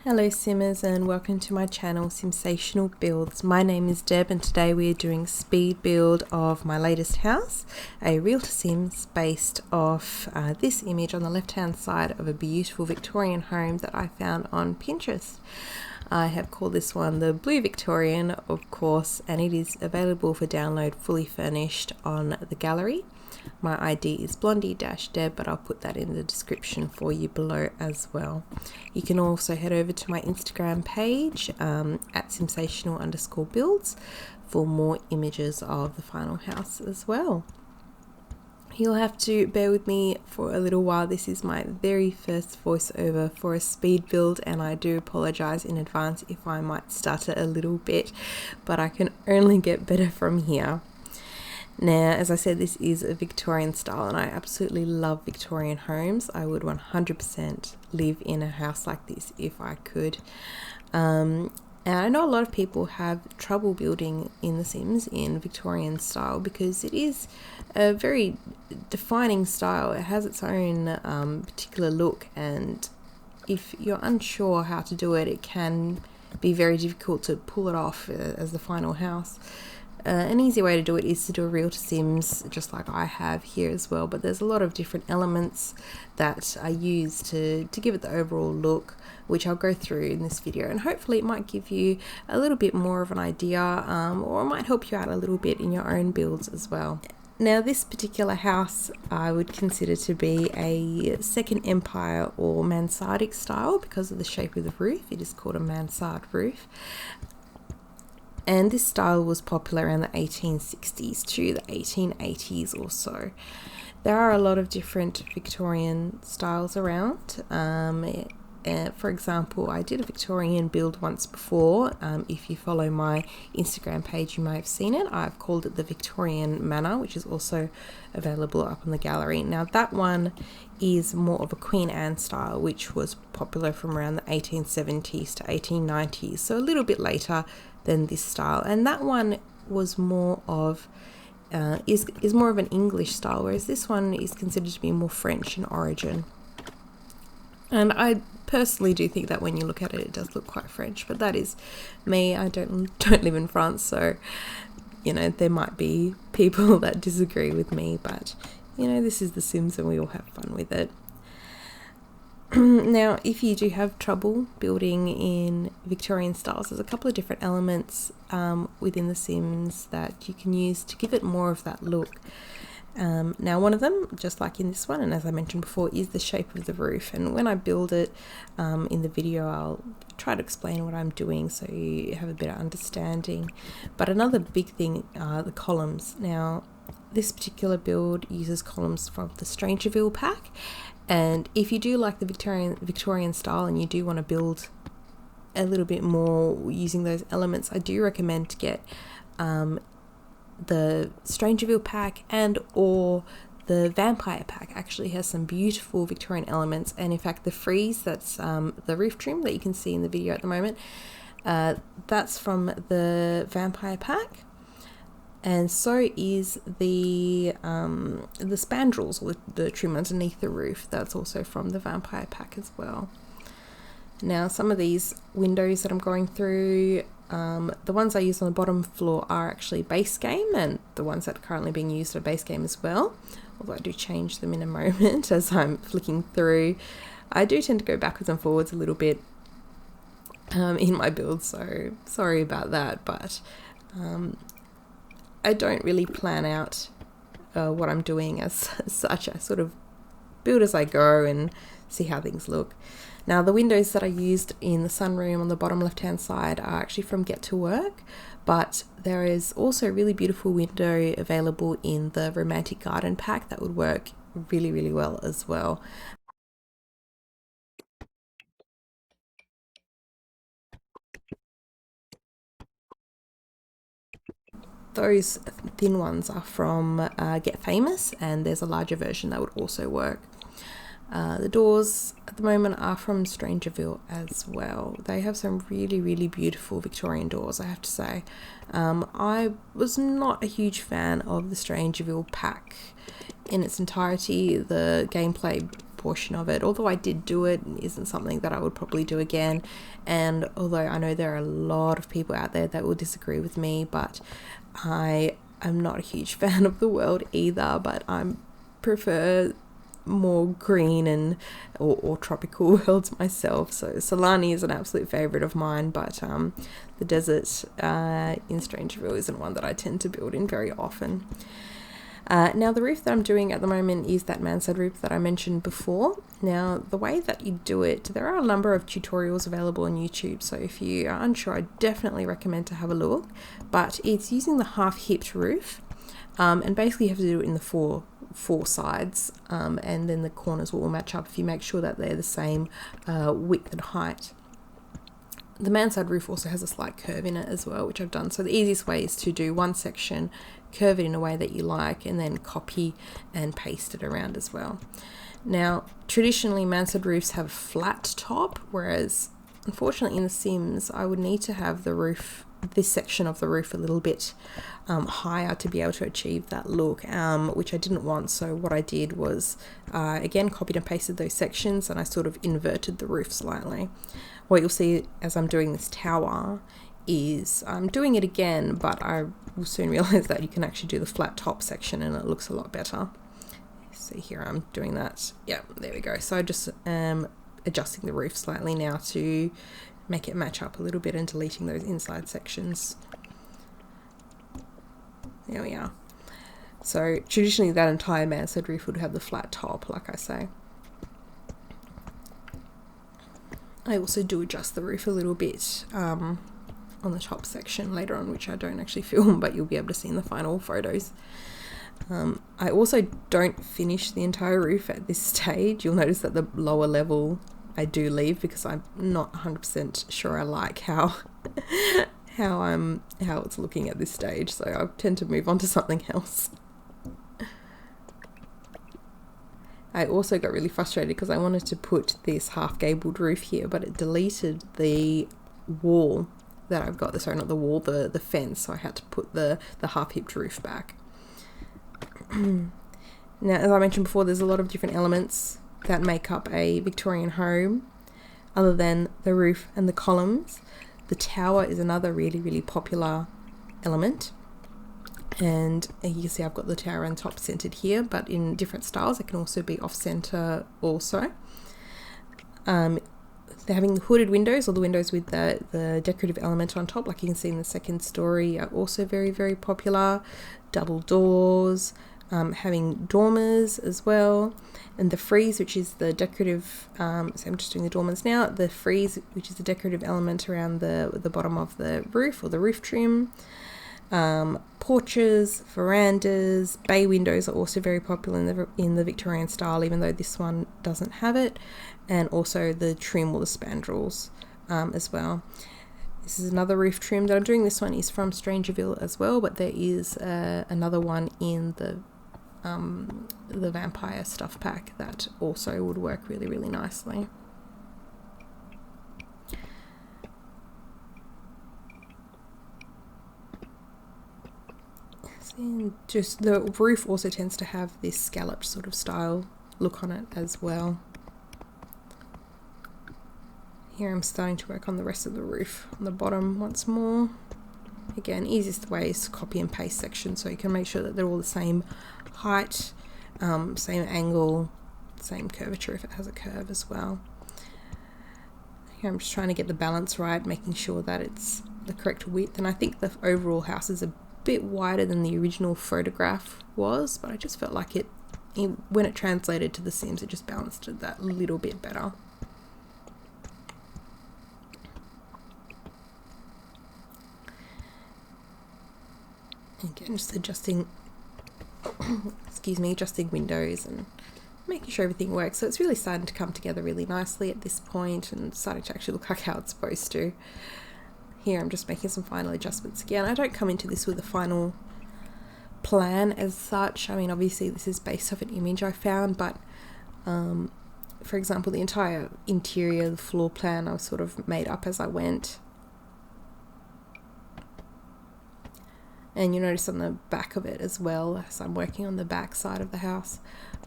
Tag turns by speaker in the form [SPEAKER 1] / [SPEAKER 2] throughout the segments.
[SPEAKER 1] Hello Simmers and welcome to my channel Simsational Builds. My name is Deb and today we are doing speed build of my latest house, a Real-to-Sims based off this image on the left hand side of a beautiful Victorian home that I found on Pinterest. I have called this one the Blue Victorian, of course, and it is available for download fully furnished on the gallery. My ID is blondie-deb, but I'll put that in the description for you below as well. You can also head over to my Instagram page at Simsational_builds for more images of the final house as well. You'll have to bear with me for a little while. This is my very first voiceover for a speed build and I do apologize in advance if I might stutter a little bit, but I can only get better from here. Now, as I said, this is a Victorian style and I absolutely love Victorian homes. I would 100% live in a house like this if I could. And I know a lot of people have trouble building in The Sims in Victorian style because it is a very defining style. It has its own particular look, and if you're unsure how to do it, it can be very difficult to pull it off as the final house. An easy way to do it is to do a Real-to-Sims just like I have here as well, but there's a lot of different elements that are used to give it the overall look, which I'll go through in this video, and hopefully it might give you a little bit more of an idea or it might help you out a little bit in your own builds as well. Now, this particular house I would consider to be a Second Empire or mansardic style because of the shape of the roof. It is called a mansard roof. And this style was popular around the 1860s to the 1880s or so. There are a lot of different Victorian styles around. For example, I did a Victorian build once before. If you follow my Instagram page, you may have seen it. I've called it the Victorian Manor, which is also available up on the gallery. Now, that one is more of a Queen Anne style, which was popular from around the 1870s to 1890s, so a little bit later than this style. And that one was more of is more of an English style, whereas this one is considered to be more French in origin. And I personally do think that when you look at it, it does look quite French, but that is me. I don't live in France, so you know, there might be people that disagree with me, but you know, this is The Sims and we all have fun with it. Now, if you do have trouble building in Victorian styles, there's a couple of different elements within The Sims that you can use to give it more of that look. Now, one of them, just like in this one, and as I mentioned before, is the shape of the roof. And when I build it in the video, I'll try to explain what I'm doing so you have a better understanding. But another big thing are the columns. Now, this particular build uses columns from the Strangerville pack. And if you do like the Victorian style and you do want to build a little bit more using those elements, I do recommend to get the Strangerville pack and or the Vampire pack. Actually has some beautiful Victorian elements, and in fact the frieze, that's the roof trim that you can see in the video at the moment, that's from the Vampire pack. And so is the spandrels, or the trim underneath the roof. That's also from the Vampire pack as well. Now, some of these windows that I'm going through, the ones I use on the bottom floor are actually base game, and the ones that are currently being used are base game as well. Although I do change them in a moment as I'm flicking through. I do tend to go backwards and forwards a little bit in my build, so sorry about that, but I don't really plan out what I'm doing as such. I sort of build as I go and see how things look. Now, the windows that I used in the sunroom on the bottom left hand side are actually from Get to Work, but there is also a really beautiful window available in the Romantic Garden pack that would work really, really well as well. Those thin ones are from Get Famous, and there's a larger version that would also work. The doors at the moment are from Strangerville as well. They have some really, really beautiful Victorian doors, I have to say. I was not a huge fan of the Strangerville pack in its entirety. The gameplay portion of it. Although I did do it, it isn't something that I would probably do again. And although I know there are a lot of people out there that will disagree with me, but I am not a huge fan of the world either, but I prefer more green and or tropical worlds myself. So Solani is an absolute favorite of mine, but the desert in Strangerville isn't one that I tend to build in very often. Now the roof that I'm doing at the moment is that mansard roof that I mentioned before. Now the way that you do it, there are a number of tutorials available on YouTube, so if you are unsure, I definitely recommend to have a look. But it's using the half-hipped roof, and basically you have to do it in the four sides, and then the corners will match up if you make sure that they're the same width and height. The mansard roof also has a slight curve in it as well, which I've done. So the easiest way is to do one section, curve it in a way that you like, and then copy and paste it around as well. Now, traditionally mansard roofs have a flat top, whereas unfortunately in The Sims I would need to have the roof, this section of the roof, a little bit higher to be able to achieve that look, which I didn't want. So what I did was again copied and pasted those sections, and I sort of inverted the roof slightly. What you'll see as I'm doing this tower is I'm doing it again, but I will soon realize that you can actually do the flat top section and it looks a lot better. See here, I'm doing that. Yeah, there we go. So I just adjusting the roof slightly now to make it match up a little bit and deleting those inside sections. There we are. So traditionally that entire mansard roof would have the flat top, like I say. I also do adjust the roof a little bit on the top section later on, which I don't actually film, but you'll be able to see in the final photos. I also don't finish the entire roof at this stage. You'll notice that the lower level I do leave because I'm not 100% sure I like how it's looking at this stage, so I tend to move on to something else. I also got really frustrated because I wanted to put this half-gabled roof here, but it deleted the wall that I've got. Sorry, not the wall, the fence, so I had to put the half-hipped roof back. Now, as I mentioned before, there's a lot of different elements that make up a Victorian home other than the roof and the columns. The tower is another really, really popular element. And you can see I've got the tower on top centered here, but in different styles. It can also be off center also. They're having the hooded windows, or the windows with the decorative element on top, like you can see in the second story, are also very, very popular. Double doors, having dormers as well. And the frieze, which is the decorative, so I'm just doing the dormers now, the frieze, which is the decorative element around the bottom of the roof, or the roof trim. Porches, verandas, bay windows are also very popular in the Victorian style, even though this one doesn't have it, and also the trim or the spandrels as well. This is another roof trim that I'm doing. This one is from Strangerville as well, but there is another one in the vampire stuff pack that also would work really, really nicely. And just the roof also tends to have this scalloped sort of style look on it as well. Here I'm starting to work on the rest of the roof on the bottom once more. Again, easiest way is to copy and paste sections, so you can make sure that they're all the same height, same angle, same curvature if it has a curve as well. Here I'm just trying to get the balance right, making sure that it's the correct width, and I think the overall house is a bit wider than the original photograph was, but I just felt like when it translated to The Sims, it just balanced it that little bit better. Again, just adjusting adjusting windows and making sure everything works. So it's really starting to come together really nicely at this point and starting to actually look like how it's supposed to. Here I'm just making some final adjustments again. I don't come into this with a final plan as such. I mean, obviously this is based off an image I found, but for example, the entire interior, the floor plan, I sort of made up as I went. And you notice on the back of it as well, as I'm working on the back side of the house,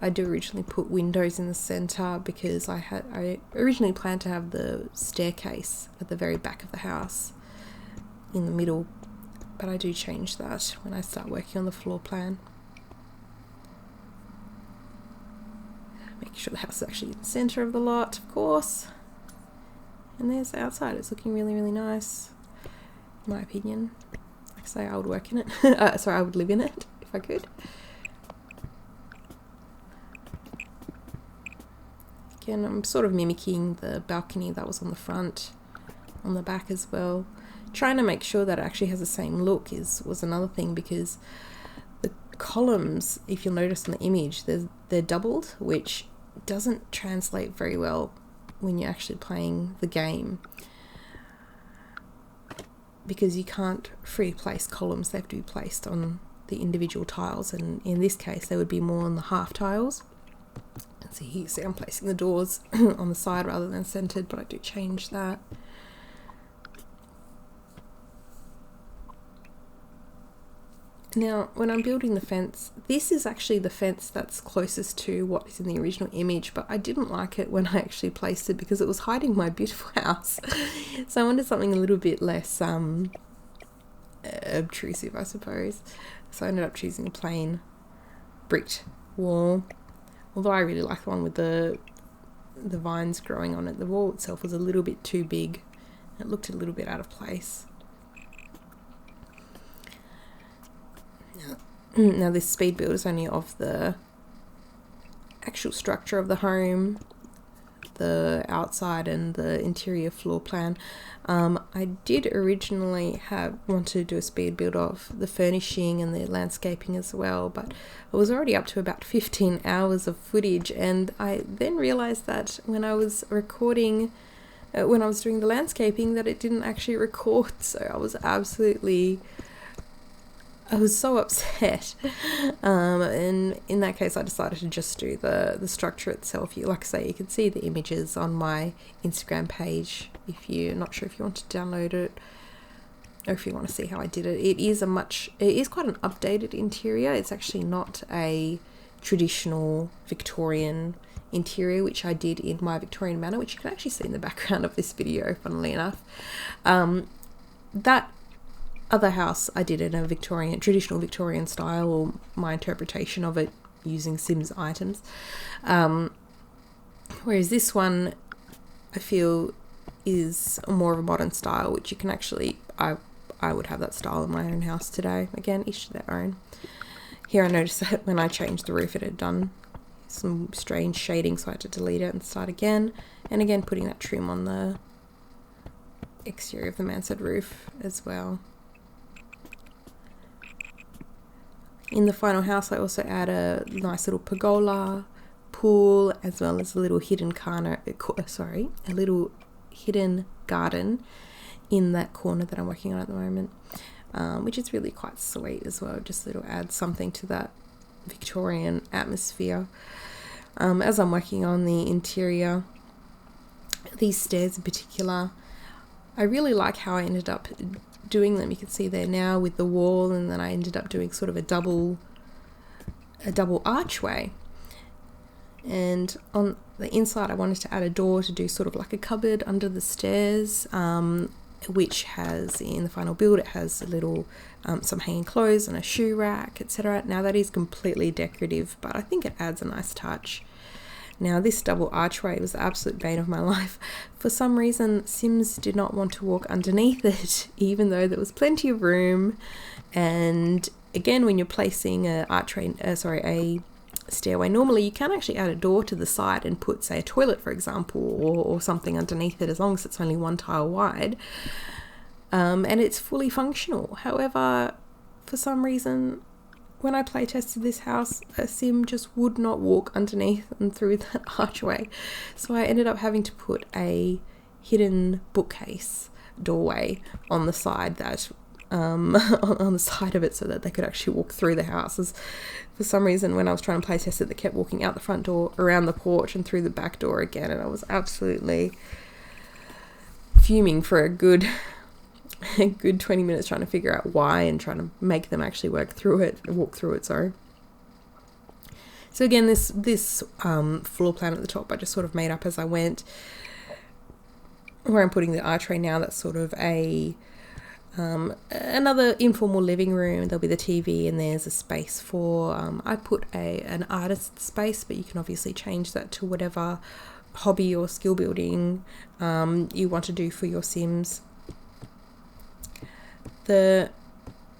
[SPEAKER 1] I do originally put windows in the centre because I originally planned to have the staircase at the very back of the house in the middle, but I do change that when I start working on the floor plan. Making sure the house is actually in the centre of the lot, of course. And there's the outside. It's looking really, really nice, in my opinion. Like I say, I would work in it. I would live in it if I could. Again, I'm sort of mimicking the balcony that was on the front, on the back as well. Trying to make sure that it actually has the same look was another thing, because the columns, if you'll notice in the image, they're doubled, which doesn't translate very well when you're actually playing the game, because you can't free place columns. They have to be placed on the individual tiles, and in this case they would be more on the half tiles. And so you see I'm placing the doors on the side rather than centered, but I do change that. Now, when I'm building the fence, this is actually the fence that's closest to what is in the original image, but I didn't like it when I actually placed it because it was hiding my beautiful house. So I wanted something a little bit less obtrusive, I suppose. So I ended up choosing a plain bricked wall, although I really like the one with the vines growing on it. The wall itself was a little bit too big. It looked a little bit out of place. Now this speed build is only of the actual structure of the home, the outside and the interior floor plan. I did originally want to do a speed build of the furnishing and the landscaping as well, but I was already up to about 15 hours of footage, and I then realized that when I was recording, when I was doing the landscaping, that it didn't actually record. So I was so upset, and in that case I decided to just do the structure itself. Like I say, you can see the images on my Instagram page if you're not sure if you want to download it or if you want to see how I did it. It is quite an updated interior. It's actually not a traditional Victorian interior, which I did in my Victorian manor, which you can actually see in the background of this video, funnily enough. That other house I did in a traditional Victorian style, or my interpretation of it using Sims items. Whereas this one, I feel, is more of a modern style, which you can actually, I would have that style in my own house today. Again, each to their own. Here I noticed that when I changed the roof, it had done some strange shading, so I had to delete it and start again. And again, putting that trim on the exterior of the mansard roof as well. In the final house, I also add a nice little pergola, pool, as well as a little hidden a little hidden garden in that corner that I'm working on at the moment, which is really quite sweet as well. Just add something to that Victorian atmosphere. As I'm working on the interior, these stairs in particular, I really like how I ended up doing them. You can see there now with the wall, and then I ended up doing sort of a double archway, and on the inside I wanted to add a door to do sort of like a cupboard under the stairs, which has, in the final build, it has a little some hanging clothes and a shoe rack, etc. Now that is completely decorative, but I think it adds a nice touch. Now this double archway was the absolute bane of my life. For some reason, Sims did not want to walk underneath it, even though there was plenty of room. And again, when you're placing a stairway, normally you can actually add a door to the side and put, say, a toilet, for example, or something underneath it, as long as it's only one tile wide, and it's fully functional. However, for some reason, when I play tested this house, a Sim just would not walk underneath and through that archway. So I ended up having to put a hidden bookcase doorway on the side that on the side of it, so that they could actually walk through the houses. For some reason, when I was trying to play test it, they kept walking out the front door, around the porch, and through the back door again, and I was absolutely fuming for a good a good 20 minutes trying to figure out why and trying to make them actually walk through it, sorry. So again, this floor plan at the top I just sort of made up as I went. Where I'm putting the archway now, that's sort of another informal living room. There'll be the TV, and there's a space for, I put an artist space, but you can obviously change that to whatever hobby or skill building you want to do for your Sims. The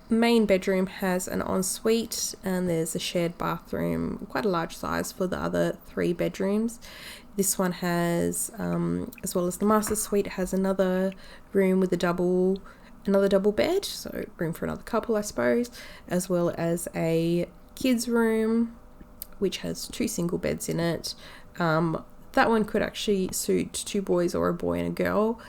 [SPEAKER 1] main bedroom has an ensuite, and there's a shared bathroom, quite a large size for the other 3 bedrooms. This one has, as well as the master suite, has another room with another double bed, so room for another couple, I suppose, as well as a kids room, which has 2 single beds in it. That one could actually suit 2 boys or a boy and a girl.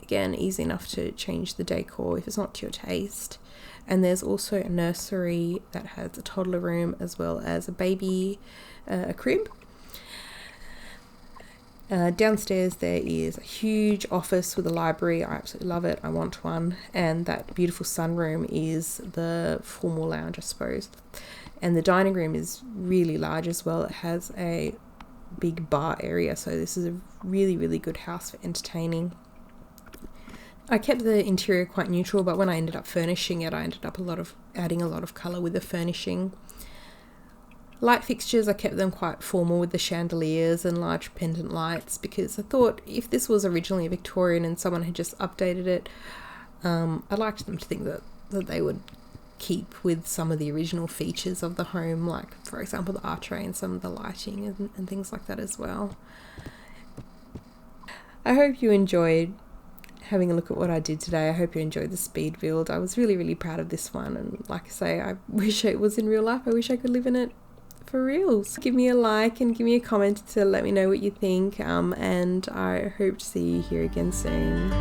[SPEAKER 1] Again, easy enough to change the decor if it's not to your taste. And there's also a nursery that has a toddler room as well as a baby, a crib. Downstairs there is a huge office with a library. I absolutely love it. I want one. And that beautiful sunroom is the formal lounge, I suppose. And the dining room is really large as well. It has a big bar area, so this is a really, really good house for entertaining. I kept the interior quite neutral, but when I ended up furnishing it, I ended up adding a lot of colour with the furnishing. Light fixtures, I kept them quite formal with the chandeliers and large pendant lights, because I thought if this was originally Victorian and someone had just updated it, I liked them to think that they would keep with some of the original features of the home, like for example the archway and some of the lighting and things like that as well. I hope you enjoyed having a look at what I did today. I hope you enjoyed the speed build. I was really, really proud of this one, and like I say, I wish it was in real life. I wish I could live in it for reals. Give me a like and give me a comment to let me know what you think, and I hope to see you here again soon.